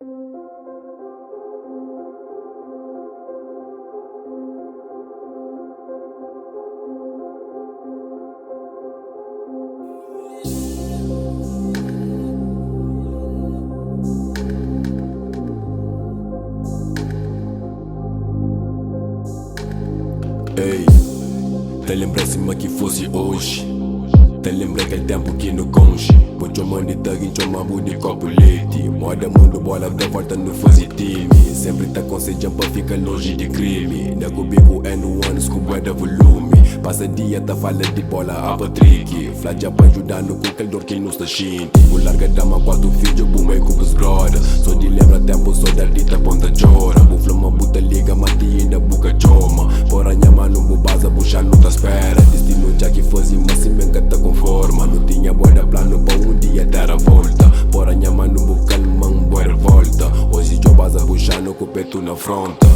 Ei, te lembra cima que fosse hoje. Te lembra aquele tempo que no conche. Puxo mão de tag em chama de copo leite. Moda mundo bola de volta no fazer time. Sempre tá aconselhando pra ficar longe de crime. Da comigo é no ano com bué da volume. Passa dia tá falando de bola a Patrick. Fladia pra ajudar no qualquer dor que nos tá xinte. O larga dama quatro filhos, boom é com os brother. Só de lembra tempo, só da dita ponta chora. Bu flama buta liga, mati ainda buca choma. Porra minha mano, bu baza, bucha não tá espera. Destino já que fosse, mas se menca tá conforma. Não tinha boa da plano pra um dia dar a volta. Porra minha mano, bu calma, um boa revolta. Hoje eu baza, buchando com o peito na fronta.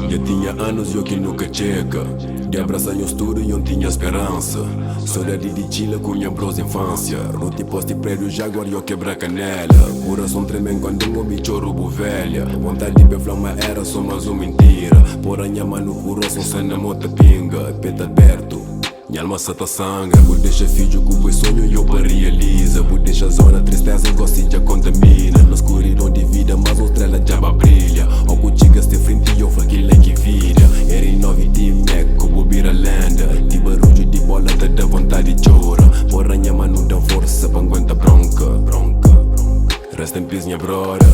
Eu tinha anos e eu que nunca chega. De abraçar eu estudo e eu tinha esperança. Saudade de Chile com minha bros infância. Ruti poste prédio já agora eu quebra canela. Coração tremendo quando um bicho roubo velha. Vontade de ver flama era só mais uma mentira. Porra minha mano coração cena mota pinga. Peito aberto, minha alma só tá sangra. Vou deixar filho com o sonho e eu para realiza. Vou deixar zona tristeza gosto e já contamina. Na escuridão de vida mas uma estrela já brilha. Ou contigo este frente e eu fraquilha que vira. Era em 9 de Mac, como bira lenda. De barulho de bola te dá vontade de chorar. Porra minha mano dá força pra aguentar bronca. Resta em peace minha brother.